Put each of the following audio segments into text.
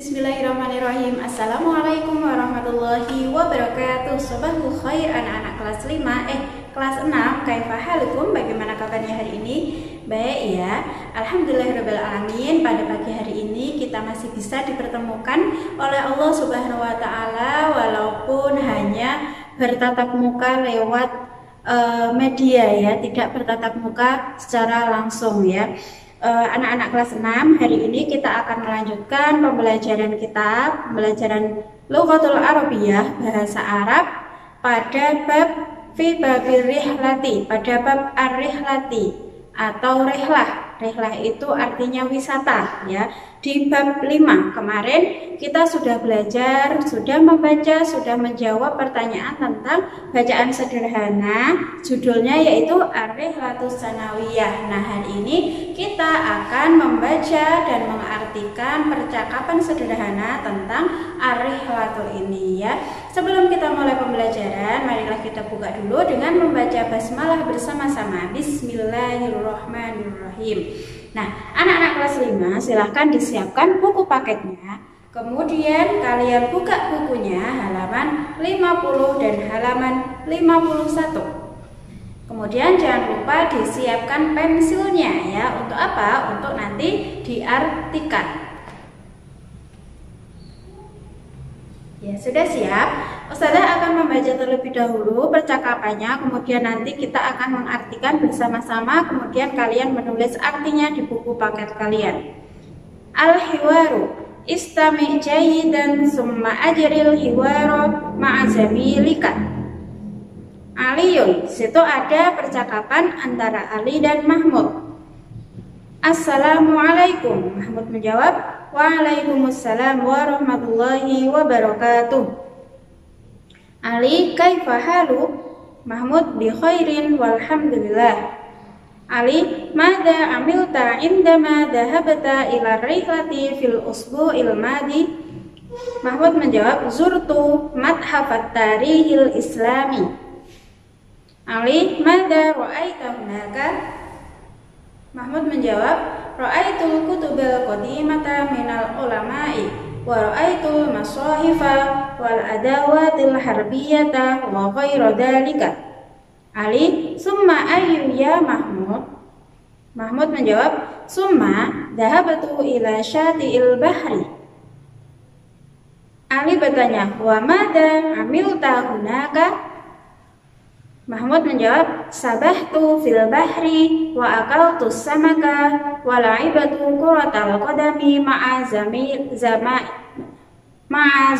Bismillahirrahmanirrahim. Assalamualaikum warahmatullahi wabarakatuh. Sobahul khair anak-anak kelas 5 kelas 6. Kaifa halukum? Bagaimana kabarnya hari ini? Baik ya. Alhamdulillahirabbil alamin. Pada pagi hari ini kita masih bisa dipertemukan oleh Allah Subhanahu wa taala walaupun hanya bertatap muka lewat media ya, tidak bertatap muka secara langsung ya. Anak-anak kelas 6, hari ini kita akan melanjutkan pembelajaran pembelajaran Lughatul Arabiyyah, bahasa Arab, pada bab fi babil rihlati, pada bab ar-rihlati atau rihlah. Rihlah itu artinya wisata ya. Di bab 5 kemarin kita sudah belajar, sudah membaca, sudah menjawab pertanyaan tentang bacaan sederhana. Judulnya yaitu Ar-Rihlatus Sanawiyah. Nah, hari ini kita akan membaca dan mengartikan percakapan sederhana tentang Ar-Rihlatu ini ya. Sebelum kita mulai pembelajaran, marilah kita buka dulu dengan membaca basmalah bersama-sama. Bismillahirrahmanirrahim. Nah, anak-anak kelas 5 silahkan disiapkan buku paketnya. Kemudian kalian buka bukunya halaman 50 dan halaman 51. Kemudian jangan lupa disiapkan pensilnya ya. Untuk apa? Untuk nanti diartikan. Ya, sudah siap? Ustazah akan membaca terlebih dahulu percakapannya, kemudian nanti kita akan mengartikan bersama-sama, kemudian kalian menulis artinya di buku paket kalian. Al-hiwaru istami' jayidan summa ajril hiwaro ma'azamilika. Aliyun, situ ada percakapan antara Ali dan Mahmud. Assalamualaikum. Mahmud menjawab, waalaikumsalam warahmatullahi wabarakatuh. Ali, kaifa halu? Mahmud, bi khairin walhamdulillah. Ali, madza amilta indama dhahabta ila rihlati fil usbu'il madi? Mahmud menjawab, zurtu madhafat tarihil islami. Ali, madza ra'aita hunaka? Mahmud menjawab, ra'aitul kutubal qadimata minal ulama'i wa ra'aitul masahifa wal adawatil harbiyata wa ghairu dzalika. Ali, summa ayyu ya Mahmud? Mahmud menjawab, summa dhahabtu ila syati'il bahri. Ali bertanya, wa madza amilta hunaka? Mahmud menjawab, sabahtu fil bahri wa akaltu samaka wa la'ibatu quratal qadami ma'a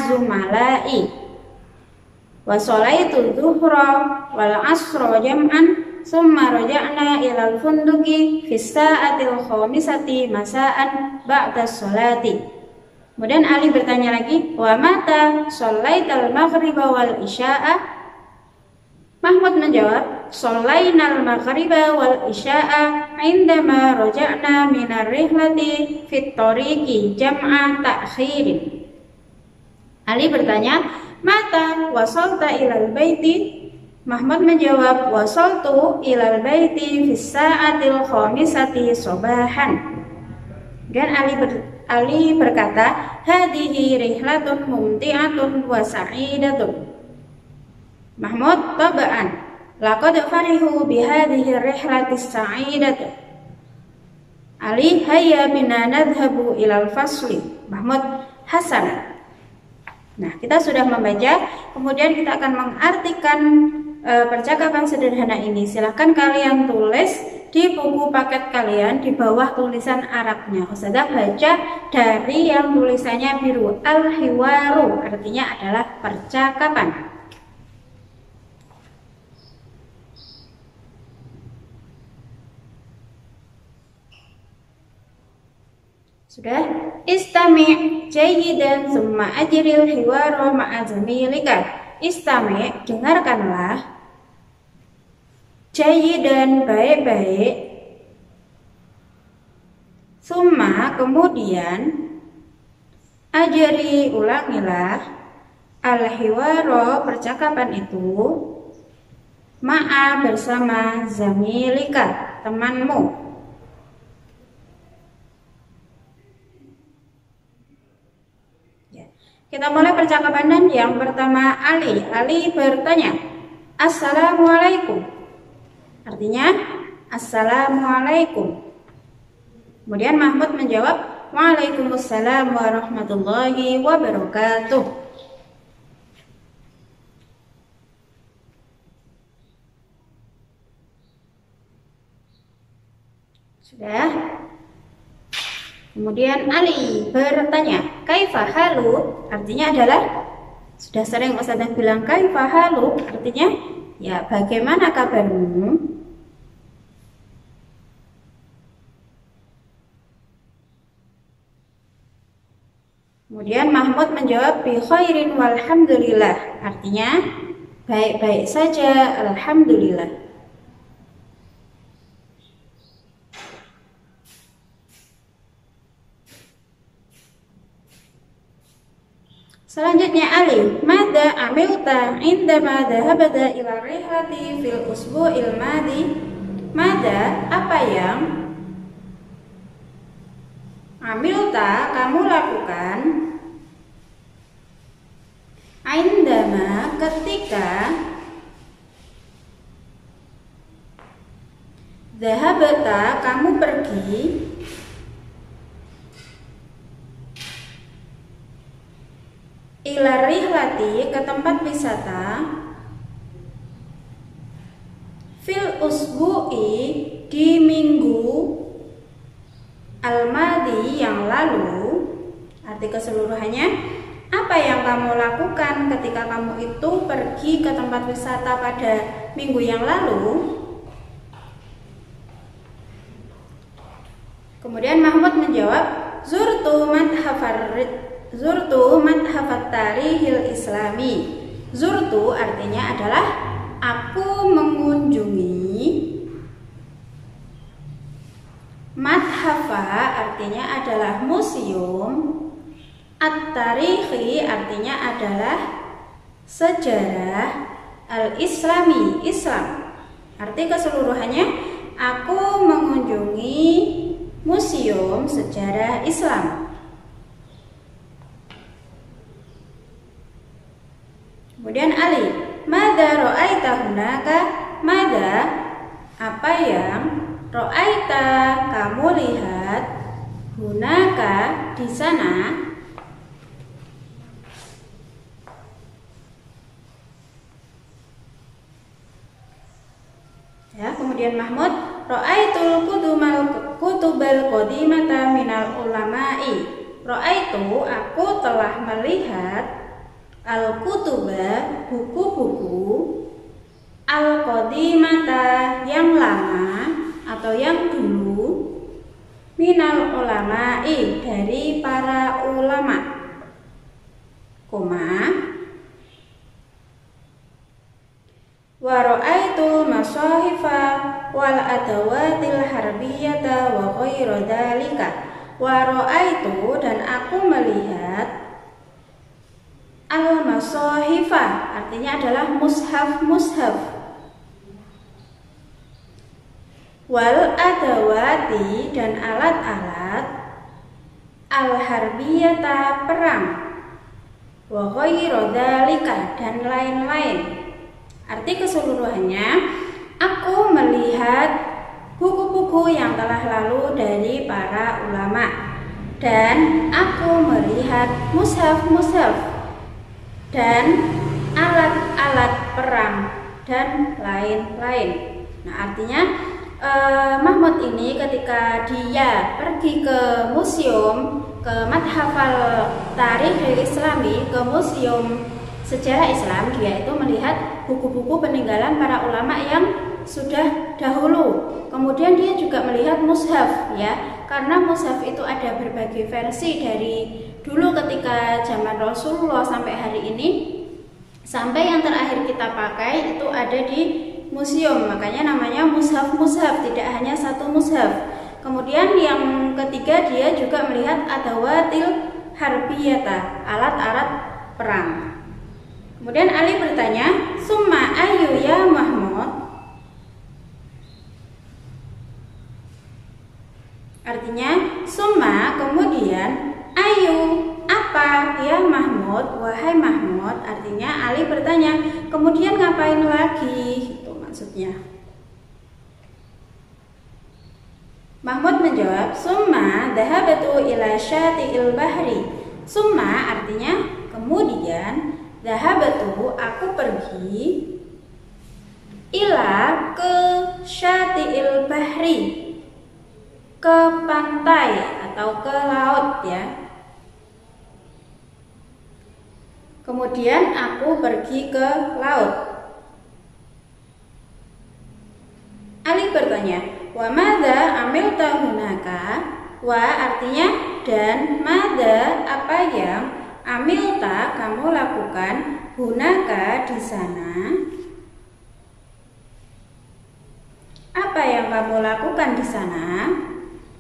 zumalai wa sholaitu dhuhra wal asra jam'an summa raja'na ilal funduki fis sa'atil khamisati masa'an ba'da sholati. Kemudian Ali bertanya lagi, wa mata sholaital maghriba wal isya'a? Mahmud menjawab, sholainal maghriba wal isya'a indama raja'na minar rihlati fit tariqi jam'a ta'khirin. Ali bertanya, mata wasalta ilal baiti? Mahmud menjawab, wasaltu ilal baiti fis sa'atil khamisati sobahan. Dan Ali berkata, hadihi rihlatun mumti'atun wa sa'idatun. Mahmud, taba'an laqad farihu bihadhihi rihlati sa'idati. Ali, hayya bina nadhhabu ilal fasli. Mahmud, hasan. Nah, kita sudah membaca, kemudian kita akan mengartikan percakapan sederhana ini. Silahkan kalian tulis di buku paket kalian di bawah tulisan Arabnya. Ustazah baca dari yang tulisannya biru. Al-hiwaru artinya adalah percakapan. Sudah? Istami' jayyidan summa ajril hiwara ma'a zamilika. Istami', dengarkanlah. Jayyidan, baik-baik. Summa, kemudian. Ajri, ulangilah. Al-hiwara, percakapan itu. Ma'a, bersama zamilika, temanmu. Kita mulai percakapan dan yang pertama Ali. Ali bertanya, Assalamualaikum. Artinya, Assalamualaikum. Kemudian Mahmud menjawab, Waalaikumsalam warahmatullahi wabarakatuh. Sudah. Kemudian Ali bertanya, Kaifa halu? Artinya adalah, sudah sering Ustazah bilang kaifa halu, artinya ya bagaimana kabarmu? Kemudian Mahmud menjawab bi khairin walhamdulillah, artinya baik-baik saja, alhamdulillah. Selanjutnya Ali, Mada amilta indama dhahabta ila rihlati fil usbu'il madi? Mada, apa yang amilta kamu lakukan indama ketika dhahabta kamu pergi ila rihlati ke tempat wisata fil usbu'i di minggu al-madi yang lalu. Arti keseluruhannya, apa yang kamu lakukan ketika kamu itu pergi ke tempat wisata pada minggu yang lalu? Kemudian Mahmud menjawab, Zurtu madhafat tarihil islami. Zurtu artinya adalah aku mengunjungi. Madhafa artinya adalah museum. At-tarihi artinya adalah sejarah. Al-islami, Islam. Arti keseluruhannya, aku mengunjungi museum sejarah Islam. Kemudian Ali, Mada ro'aita hunaka? Mada, apa yang ro'aita kamu lihat hunaka di sana? Ya, kemudian Mahmud, ro'aitul kutubal qadimata minal ulama'i. Ro'aitu, aku telah melihat al-kutuba, buku-buku, al-qadimata, yang lama atau yang dulu, minal ulama'i, dari para ulama, wa ra'aitu masahifa wal adawatil harbiyata wa ghairu dzalika. Wa ra'aitu, dan aku melihat al-masahifa, artinya adalah mushaf-mushaf, wal adawati, dan alat-alat, al-harbiyata, perang, wa ghairu dzalika, dan lain-lain. Arti keseluruhannya, aku melihat buku-buku yang telah lalu dari para ulama, dan aku melihat mushaf-mushaf dan alat-alat perang dan lain-lain. Nah, artinya Mahmud ini ketika dia pergi ke museum, ke Madhafal Tarikh Islami, ke museum sejarah Islam, dia itu melihat buku-buku peninggalan para ulama yang sudah dahulu. Kemudian dia juga melihat mushaf, ya, karena mushaf itu ada berbagai versi dari dulu ketika zaman Rasulullah sampai hari ini, sampai yang terakhir kita pakai itu ada di museum, makanya namanya mushaf-mushaf, tidak hanya satu mushaf. Kemudian yang ketiga, dia juga melihat adawatil harbiyata, alat-alat perang. Kemudian Ali bertanya, summa ayu ya Mahmud? Artinya summa, kemudian, ayu, apa apa ya Mahmud? Wahai Mahmud, artinya Ali bertanya, kemudian ngapain lagi? Itu maksudnya. Mahmud menjawab, summa dhahabtu ila syati'il bahri. Summa artinya kemudian, dhahabtu aku pergi, ila ke syati'il bahri, ke pantai atau ke laut ya. Kemudian aku pergi ke laut. Ali bertanya, wa madza amilta hunaka? Wa artinya dan, madza apa yang, amilta kamu lakukan, hunaka di sana. Apa yang kamu lakukan di sana?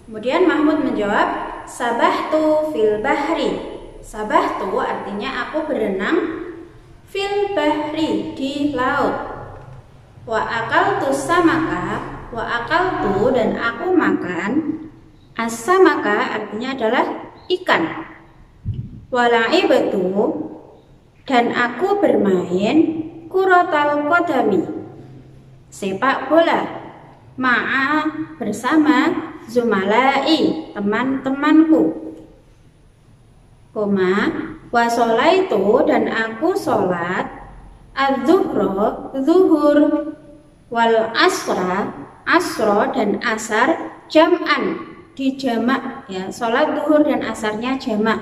Kemudian Mahmud menjawab, sabahtu fil bahri. Sabahtu artinya aku berenang, fil bahri di laut. Wa akaltu samaka, wa akaltu dan aku makan, as-samaka artinya adalah ikan. Wa la'ibtu dan aku bermain, kuratal qadami, sepak bola, ma'a bersama, zumalai teman-temanku. Koma wa sholaitu dan aku sholat, az-zuhra zuhur, wal asra asro dan asar, jam'an di jamak ya, sholat zuhur dan asarnya jamak.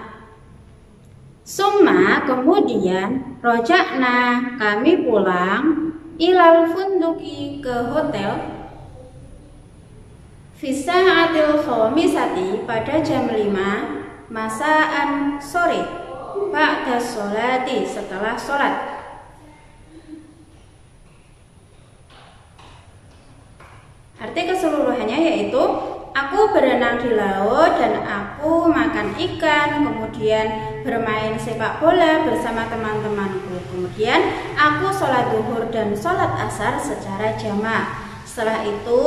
Summa kemudian, rojakna kami pulang, ilal funduki ke hotel, fisa'atil khomisati pada jam 5 masaan sore, ba'da sholati setelah sholat. Arti keseluruhannya yaitu aku berenang di laut dan aku makan ikan, kemudian bermain sepak bola bersama teman-temanku. Kemudian aku sholat zuhur dan sholat asar secara jamak. Setelah itu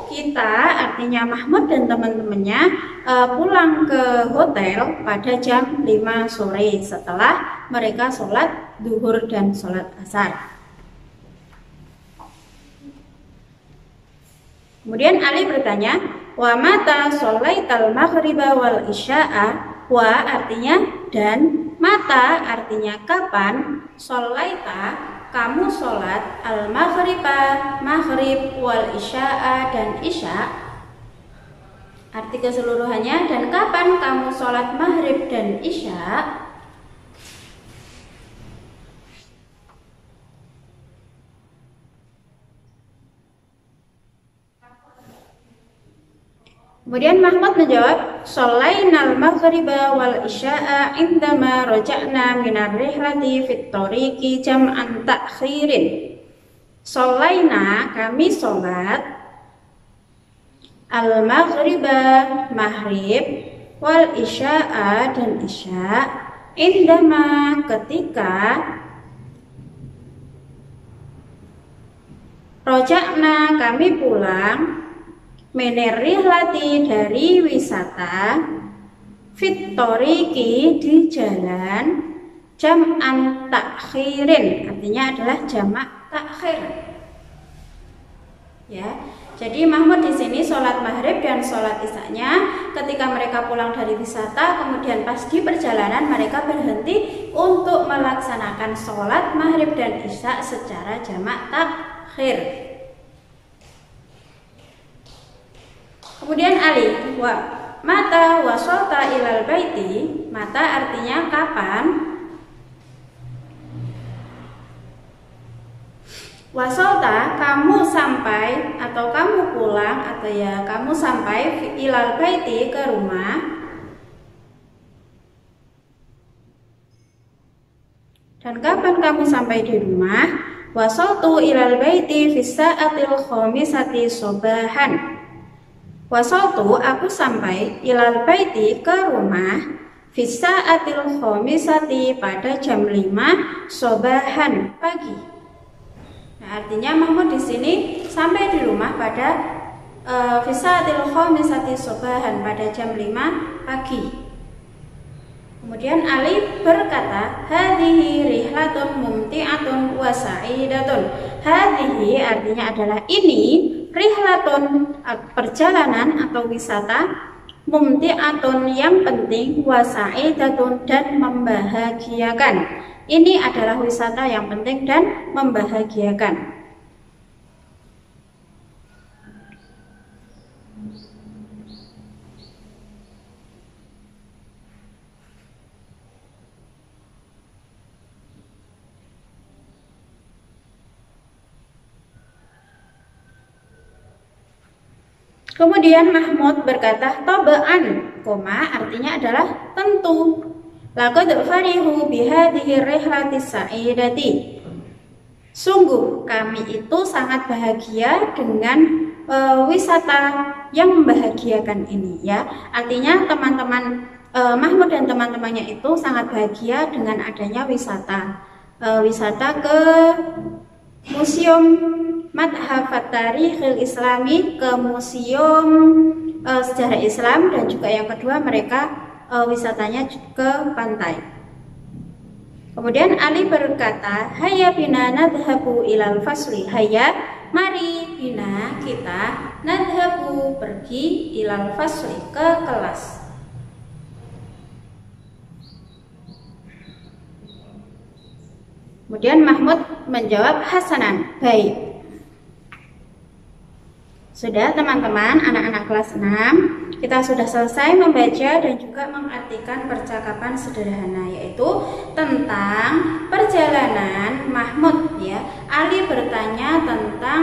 kita, artinya Mahmud dan teman-temannya pulang ke hotel pada jam 5 sore setelah mereka sholat zuhur dan sholat asar. Kemudian Ali bertanya, wa mata sholaital maghriba wal isya'a. Wa artinya dan, mata artinya kapan, sholaita kamu sholat, al maghriba maghrib, wal isya'a dan isya. Arti keseluruhannya, dan kapan kamu sholat maghrib dan isya. Kemudian Mahmud menjawab, sholainal maghriba wal isya'a indama roja'na minar rihlati fit tariqi jam'an ta'khirin. Sholaina kami sholat, al maghriba maghrib, wal isya'a dan isya, indama ketika, roja'na kami pulang, menerihlati dari wisata, fitoriki di jalan, jam'an takhirin artinya adalah jamak takhir. Ya, jadi Mahmud di sini sholat maghrib dan sholat isya-nya ketika mereka pulang dari wisata, kemudian pas di perjalanan mereka berhenti untuk melaksanakan sholat maghrib dan isya secara jamak takhir. Kemudian Ali, wa mata wasolta ilal baiti, mata artinya kapan, wasolta kamu sampai atau kamu pulang atau ya kamu sampai ilal baiti ke rumah, dan kapan kamu sampai di rumah, wasoltu ilal baiti fisa'atil khomisati sobahan. Wasaltu aku sampai ilal baiti ke rumah, fisa'atil khomisati pada jam 5 sobahan pagi. Nah, artinya Mahmud di sini sampai di rumah pada fisa'atil khomisati sobahan pada jam 5 pagi. Kemudian Ali berkata, hadhihi rihlatun mumti'atun wa sa'idatun. Hadhihi artinya adalah ini, rihlatun perjalanan atau wisata, mumti'atun yang penting, wa sa'idatun dan membahagiakan. Ini adalah wisata yang penting dan membahagiakan. Kemudian Mahmud berkata, tabaan, artinya adalah tentu. Laqad farihu bihadhihi rihlatis sa'idati. Sungguh kami itu sangat bahagia dengan wisata yang membahagiakan ini, ya. Artinya teman-teman Mahmud dan teman-temannya itu sangat bahagia dengan adanya wisata ke Museum Madhafat Tarikhil Islami, ke Museum Sejarah Islam, dan juga yang kedua mereka wisatanya ke pantai. Kemudian Ali berkata, hayya bina nadhabu ilal fasli. Hayya, mari bina kita, nadhabu pergi, ilal fasli ke kelas. Kemudian Mahmud menjawab, hasanan, baik. Sudah teman-teman, anak-anak kelas 6, kita sudah selesai membaca dan juga mengartikan percakapan sederhana, yaitu tentang perjalanan Mahmud, ya. Ali bertanya tentang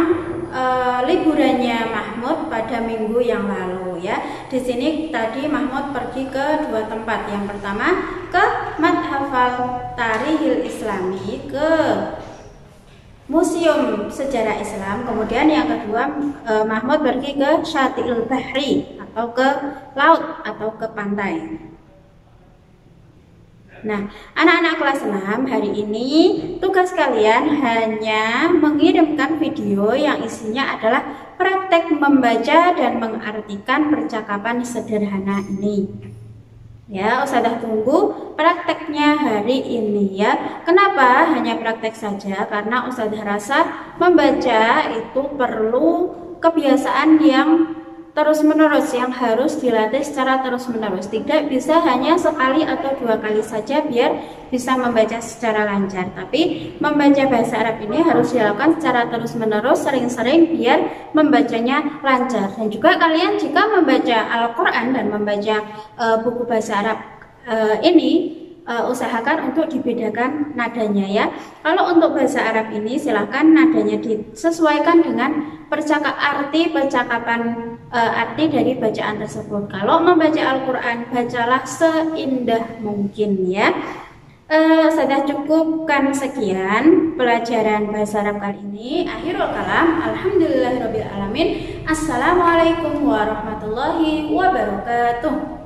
liburannya Mahmud pada minggu yang lalu, ya. Di sini tadi Mahmud pergi ke dua tempat. Yang pertama ke Madhafal Tarikhil Islami, ke Museum Sejarah Islam. Kemudian yang kedua Mahmud pergi ke Syati'il Bahri, atau ke laut atau ke pantai. Nah, anak-anak kelas 6, hari ini tugas kalian hanya mengirimkan video yang isinya adalah praktek membaca dan mengartikan percakapan sederhana ini. Ya, Ustazah tunggu prakteknya hari ini, ya. Kenapa hanya praktek saja? Karena Ustazah rasa membaca itu perlu kebiasaan yang terus-menerus, yang harus dilatih secara terus-menerus. Tidak bisa hanya sekali atau dua kali saja biar bisa membaca secara lancar. Tapi membaca bahasa Arab ini harus dilakukan secara terus-menerus, sering-sering biar membacanya lancar. Dan juga kalian jika membaca Al-Quran dan membaca buku bahasa Arab ini, usahakan untuk dibedakan nadanya, ya. Kalau untuk bahasa Arab ini silahkan nadanya disesuaikan dengan arti dari bacaan tersebut. Kalau membaca Al-Quran, bacalah seindah mungkin, ya. Sudah cukupkan sekian pelajaran bahasa Arab kali ini. Akhirul kalam, alhamdulillahirabbil alamin. Assalamualaikum warahmatullahi wabarakatuh.